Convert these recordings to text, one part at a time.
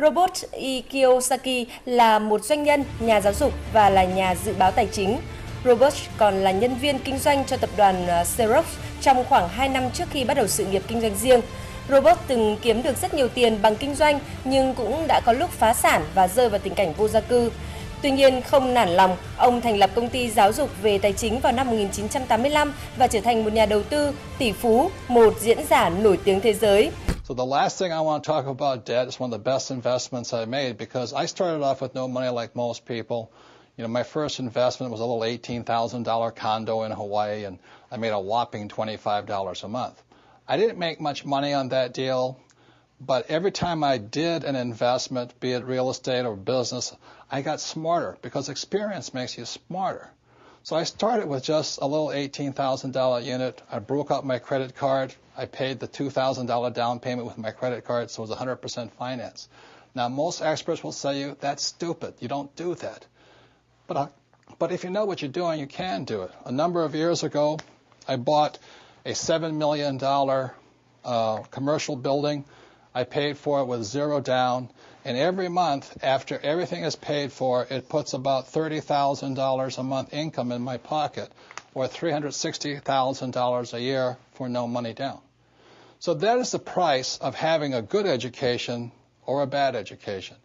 Robert Kiyosaki là một doanh nhân, nhà giáo dục và là nhà dự báo tài chính. Robert còn là nhân viên kinh doanh cho tập đoàn Xerox trong khoảng 2 năm trước khi bắt đầu sự nghiệp kinh doanh riêng. Robert từng kiếm được rất nhiều tiền bằng kinh doanh nhưng cũng đã có lúc phá sản và rơi vào tình cảnh vô gia cư. Tuy nhiên, không nản lòng, ông thành lập công ty giáo dục về tài chính vào năm 1985 và trở thành một nhà đầu tư, tỷ phú, một diễn giả nổi tiếng thế giới. So the last thing I want to talk about debt is one of the best investments I made because I started off with no money like most people. You know, my first investment was a little $18,000 condo in Hawaii, and I made a whopping $25 a month. I didn't make much money on that deal, but every time I did an investment, be it real estate or business, I got smarter because experience makes you smarter. So I started with just a little $18,000 unit. I broke out my credit card. I paid the $2,000 down payment with my credit card, so it was 100% finance. Now, most experts will say you, that's stupid. You don't do that. But if you know what you're doing, you can do it. A number of years ago, I bought a $7 million commercial building. I paid for it with zero down. And every month, after everything is paid for, it puts about $30,000 a month income in my pocket, or $360,000 a year for no money down. So that is the price of having a good education or a bad education.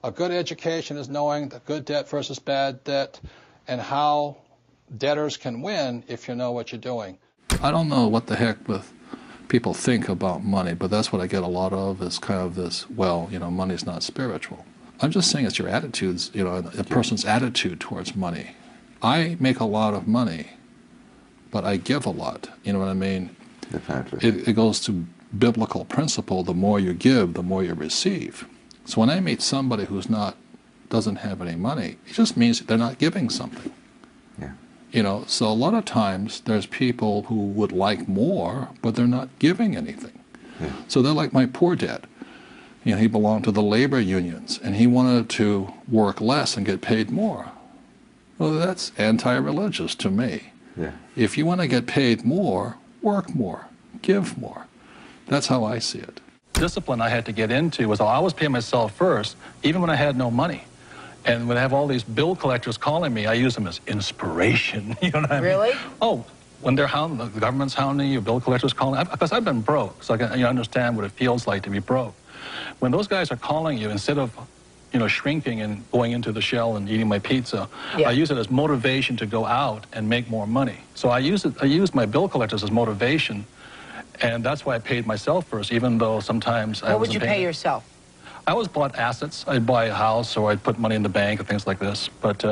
A good education is knowing the good debt versus bad debt and how debtors can win if you know what you're doing. I don't know what the heck with people think about money, but that's what I get a lot of is kind of this, well, you know, money's not spiritual. I'm just saying it's your attitudes, you know, a person's attitude towards money. I make a lot of money, but I give a lot. You know what I mean? It goes to biblical principle, the more you give, the more you receive. So when I meet somebody who's doesn't have any money, it just means they're not giving something. Yeah. You know, so a lot of times there's people who would like more, but they're not giving anything. Yeah. So they're like my poor dad. You know, he belonged to the labor unions, and he wanted to work less and get paid more. Well, that's anti-religious to me. Yeah. If you want to get paid more, work more, give more. That's how I see it. Discipline I had to get into was I'll always pay myself first, even when I had no money. And when I have all these bill collectors calling me, I use them as inspiration. You know what I mean? Really? Oh, when they're hounding, the government's hounding you, bill collectors calling, because I've been broke, so I can understand what it feels like to be broke. When those guys are calling you, instead of, you know, shrinking and going into the shell and eating my pizza, Yeah. I use it as motivation to go out and make more money. So I use my bill collectors as motivation, and that's why I paid myself first, even though sometimes I wasn't What would you pay paying. yourself? I always bought assets. I'd buy a house or I'd put money in the bank and things like this. But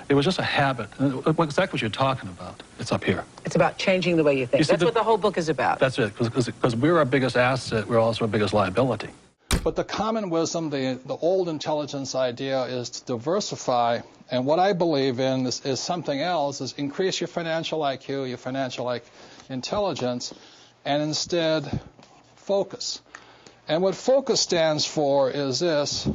it was just a habit. Exactly what you're talking about. It's up here. It's about changing the way you think. You see, That's what the whole book is about. That's it. Because we're our biggest asset, we're also our biggest liability. But the common wisdom, the old intelligence idea is to diversify. And what I believe in is something else, is increase your financial IQ, your financial intelligence, and instead focus. And what focus stands for is this.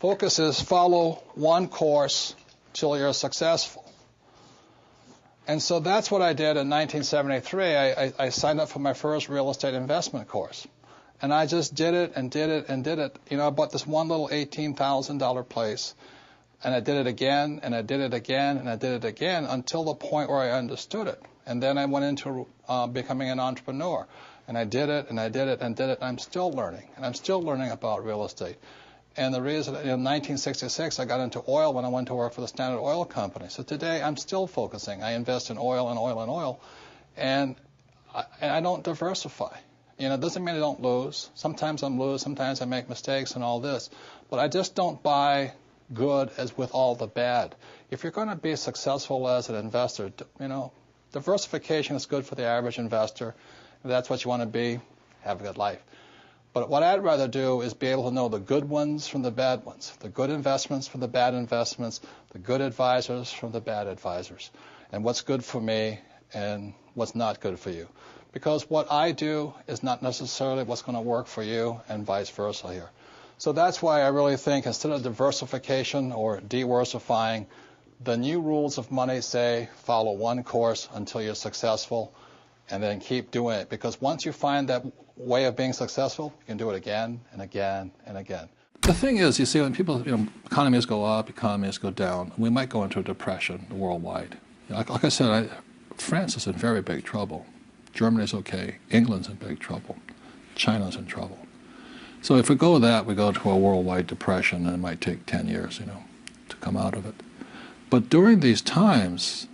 Focus is follow one course till you're successful. And so that's what I did in 1973. I signed up for my first real estate investment course. And I just did it and did it and did it. You know, I bought this one little $18,000 place. And I did it again, and I did it again, and I did it again until the point where I understood it. And then I went into becoming an entrepreneur. And I did it, and I did it, and did it. And I'm still learning. And I'm still learning about real estate. And the reason, in 1966, I got into oil when I went to work for the Standard Oil Company. So today, I'm still focusing. I invest in oil and oil and oil. And I don't diversify. You know, it doesn't mean I don't lose. Sometimes I lose, sometimes I make mistakes and all this. But I just don't buy good as with all the bad. If you're going to be successful as an investor, you know, diversification is good for the average investor. If that's what you want to be, have a good life. But what I'd rather do is be able to know the good ones from the bad ones, the good investments from the bad investments, the good advisors from the bad advisors, and what's good for me and what's not good for you. Because what I do is not necessarily what's going to work for you, and vice versa here. So that's why I really think instead of diversification or diversifying, the new rules of money say follow one course until you're successful and then keep doing it. Because once you find that way of being successful, you can do it again and again and again. The thing is, you see, when people, economies go up, economies go down, we might go into a depression worldwide. Like I said, France is in very big trouble. Germany's okay. England's in big trouble. China's in trouble. So if we go that, we go to a worldwide depression, and it might take 10 years, to come out of it. But during these times,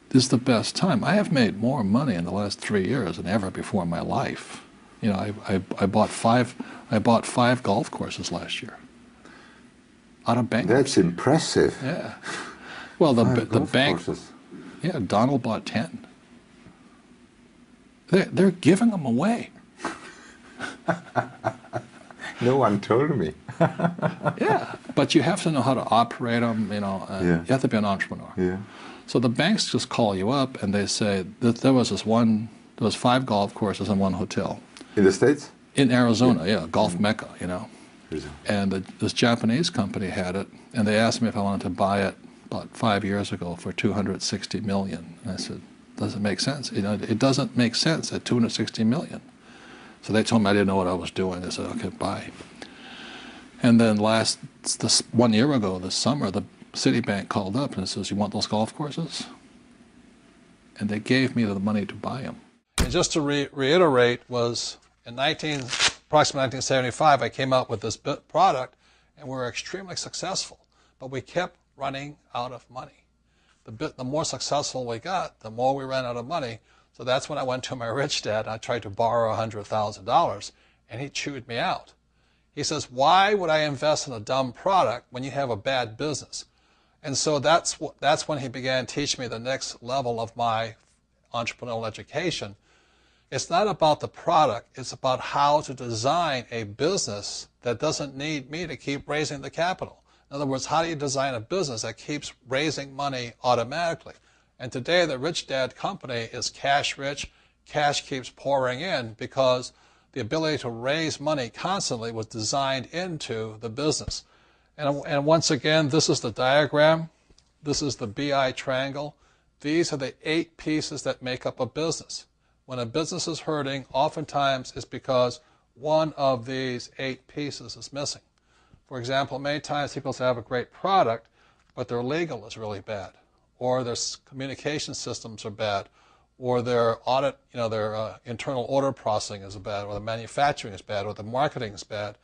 this is the best time. I have made more money in the last 3 years than ever before in my life. I bought five golf courses last year out of bankruptcy. That's impressive. Yeah. Well, the bank. Courses. Yeah, Donald bought 10. They're giving them away. No one told me. Yeah, but you have to know how to operate them. Yeah. You have to be an entrepreneur. Yeah. So the banks just call you up and they say that there was 5 golf courses and 1 hotel. In the States? In Arizona, yeah, golf mecca, Yeah. And this Japanese company had it, and they asked me if I wanted to buy it about 5 years ago for $260 million. And I said, doesn't make sense. It doesn't make sense at $260 million. So they told me I didn't know what I was doing. They said, okay, buy. And then 1 year ago, this summer, the Citibank called up and says, you want those golf courses? And they gave me the money to buy them. And just to reiterate, was in approximately 1975, I came out with this product, and we were extremely successful. But we kept running out of money. The more successful we got, the more we ran out of money. So that's when I went to my rich dad, and I tried to borrow $100,000, and he chewed me out. He says, why would I invest in a dumb product when you have a bad business? And so that's when he began teaching me the next level of my entrepreneurial education. It's not about the product, it's about how to design a business that doesn't need me to keep raising the capital. In other words, how do you design a business that keeps raising money automatically? And today the Rich Dad company is cash rich. Cash keeps pouring in because the ability to raise money constantly was designed into the business. And once again, this is the diagram. This is the BI triangle. These are the 8 pieces that make up a business. When a business is hurting, oftentimes it's because one of these 8 pieces is missing. For example, many times people say, I have a great product, but their legal is really bad, or their communication systems are bad, or their audit, their internal order processing is bad, or the manufacturing is bad, or the marketing is bad,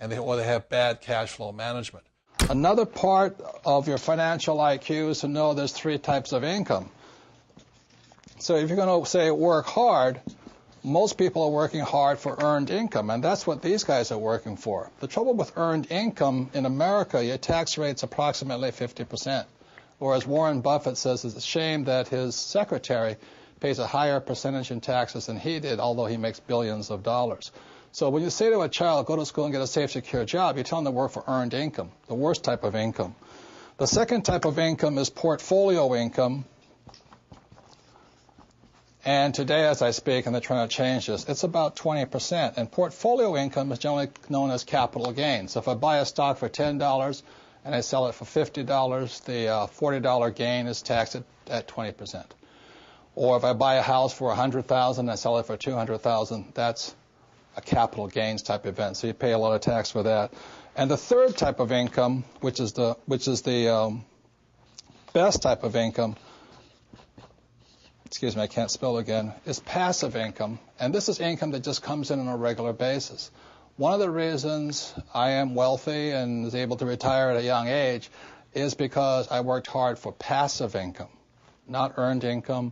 or they have bad cash flow management. Another part of your financial IQ is to know there's 3 types of income. So if you're going to say work hard, most people are working hard for earned income, and that's what these guys are working for. The trouble with earned income in America, your tax rate's approximately 50%. Whereas Warren Buffett says it's a shame that his secretary pays a higher percentage in taxes than he did, although he makes billions of dollars. So when you say to a child, go to school and get a safe, secure job, you tell them to work for earned income, the worst type of income. The second type of income is portfolio income. And today, as I speak, and they're trying to change this, it's about 20%. And portfolio income is generally known as capital gains. So if I buy a stock for $10 and I sell it for $50, the $40 gain is taxed at 20%. Or if I buy a house for $100,000 and I sell it for $200,000, that's a capital gains type event. So you pay a lot of tax for that. And the third type of income, which is the best type of income, excuse me, I can't spell again, is passive income. And this is income that just comes in on a regular basis. One of the reasons I am wealthy and was able to retire at a young age is because I worked hard for passive income, not earned income.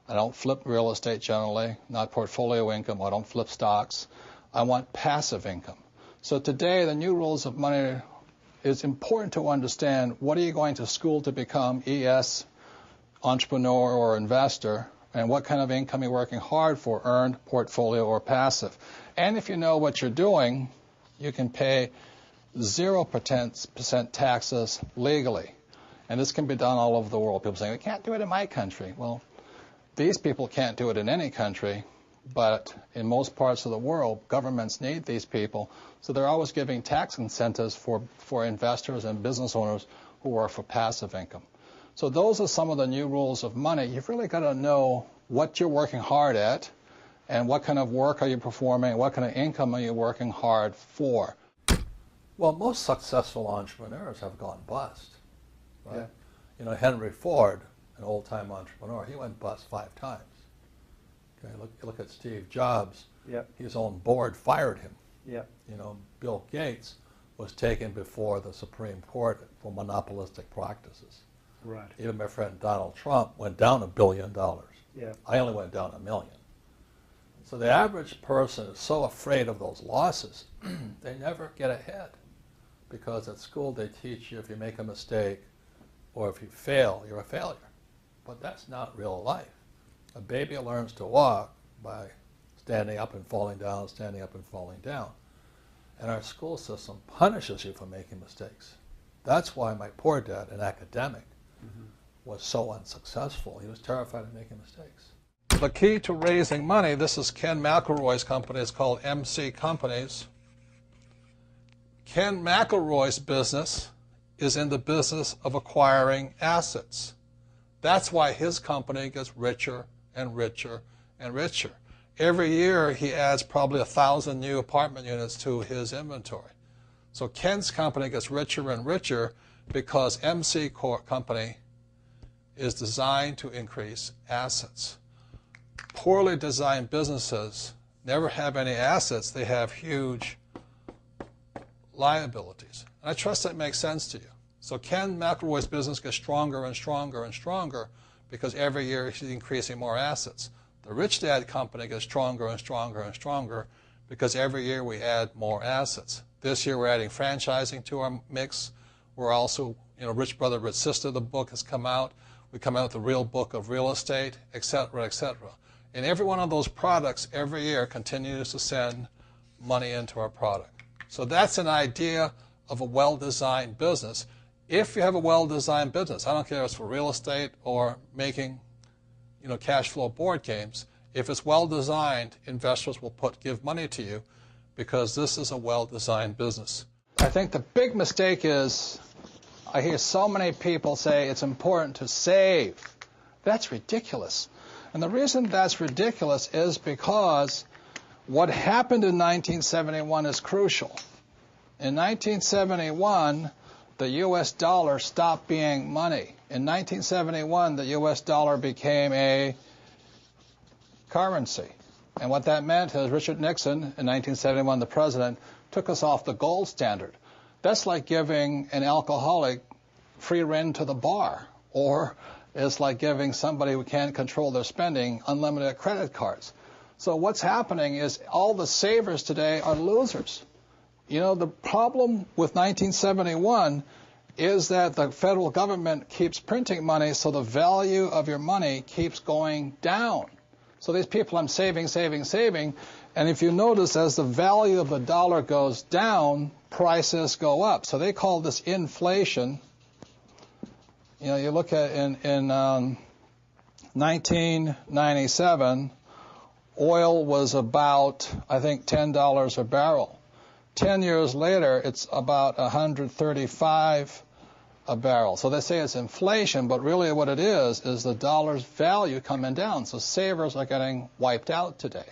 I don't flip real estate generally, not portfolio income. I don't flip stocks. I want passive income. So today, the new rules of money, it's important to understand what are you going to school to become, ES, entrepreneur or investor, and what kind of income you're working hard for, earned, portfolio, or passive. And if you know what you're doing, you can pay 0% taxes legally. And this can be done all over the world. People say, we can't do it in my country. Well, these people can't do it in any country, but in most parts of the world, governments need these people, so they're always giving tax incentives for investors and business owners who are for passive income. So those are some of the new rules of money. You've really got to know what you're working hard at and what kind of work are you performing, what kind of income are you working hard for. Well, most successful entrepreneurs have gone bust, right? Yeah. You know, Henry Ford, an old-time entrepreneur, he went bust 5 times. Okay, look at Steve Jobs. Yep. His own board fired him. Yep. You know, Bill Gates was taken before the Supreme Court for monopolistic practices. Right. Even my friend Donald Trump went down $1 billion. Yeah. I only went down $1 million. So the average person is so afraid of those losses, they never get ahead. Because at school they teach you if you make a mistake or if you fail, you're a failure. But that's not real life. A baby learns to walk by standing up and falling down, standing up and falling down. And our school system punishes you for making mistakes. That's why my poor dad, an academic, was so unsuccessful. He was terrified of making mistakes. The key to raising money, this is Ken McElroy's company, it's called MC Companies. Ken McElroy's business is in the business of acquiring assets. That's why his company gets richer and richer and richer. Every year he adds probably 1,000 new apartment units to his inventory. So Ken's company gets richer and richer because MC Company is designed to increase assets. Poorly designed businesses never have any assets. They have huge liabilities. And I trust that makes sense to you. So Ken McElroy's business gets stronger and stronger and stronger because every year he's increasing more assets. The Rich Dad company gets stronger and stronger and stronger because every year we add more assets. This year we're adding franchising to our mix. We're also, Rich Brother, Rich Sister, the book has come out. We come out with the real book of real estate, et cetera, et cetera. And every one of those products every year continues to send money into our product. So that's an idea of a well-designed business. If you have a well-designed business, I don't care if it's for real estate or making, cash flow board games. If it's well-designed, investors will give money to you because this is a well-designed business. I think the big mistake is I hear so many people say it's important to save. That's ridiculous. And the reason that's ridiculous is because what happened in 1971 is crucial. In 1971, the U.S. dollar stopped being money. In 1971, the U.S. dollar became a currency. And what that meant is Richard Nixon, in 1971, the president, took us off the gold standard. That's like giving an alcoholic free rein to the bar, or it's like giving somebody who can't control their spending unlimited credit cards. So what's happening is all the savers today are losers. The problem with 1971 is that the federal government keeps printing money, so the value of your money keeps going down. So these people, I'm saving, and if you notice, as the value of the dollar goes down, prices go up. So they call this inflation. You look at in 1997, oil was about, I think, $10 a barrel. 10 years later, it's about 135 a barrel. So they say it's inflation, but really what it is the dollar's value coming down. So savers are getting wiped out today.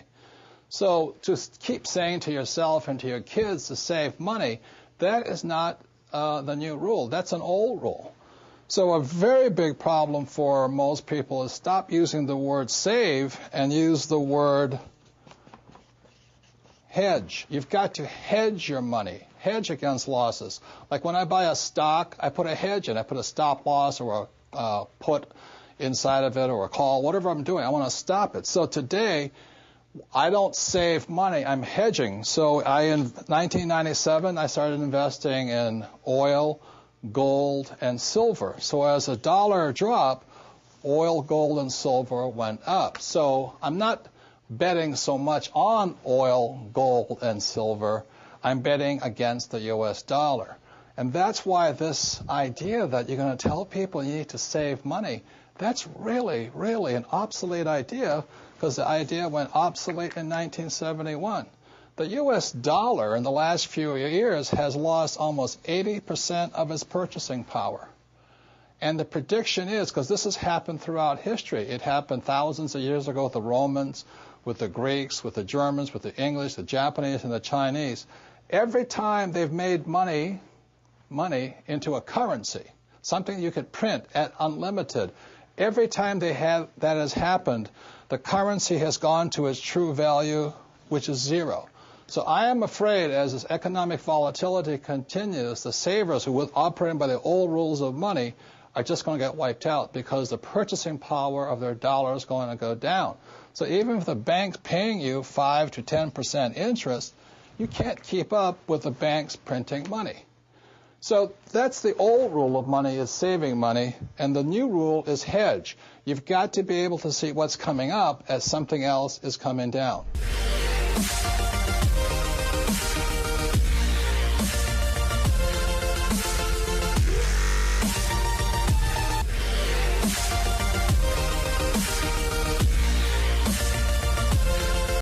So just keep saying to yourself and to your kids to save money, that is not the new rule. That's an old rule. So a very big problem for most people is stop using the word save and use the word hedge. You've got to hedge your money, hedge against losses. Like when I buy a stock, I put a hedge in. I put a stop loss or a put inside of it or a call, whatever I'm doing. I want to stop it. So today, I don't save money. I'm hedging. So in 1997, I started investing in oil, gold, and silver. So as the dollar dropped, oil, gold, and silver went up. So I'm not betting so much on oil, gold, and silver. I'm betting against the U.S. dollar. And that's why this idea that you're going to tell people you need to save money, that's really, really an obsolete idea, because the idea went obsolete in 1971. The U.S. dollar in the last few years has lost almost 80% of its purchasing power. And the prediction is, because this has happened throughout history, it happened thousands of years ago with the Romans, with the Greeks, with the Germans, with the English, the Japanese, and the Chinese. Every time they've made money into a currency, something you could print at unlimited, every time that has happened, the currency has gone to its true value, which is zero. So I am afraid as this economic volatility continues, the savers who were operating by the old rules of money are just going to get wiped out because the purchasing power of their dollar is going to go down. So even if the bank's paying you 5 to 10% interest, you can't keep up with the banks printing money. So that's the old rule of money, is saving money, and the new rule is hedge. You've got to be able to see what's coming up as something else is coming down.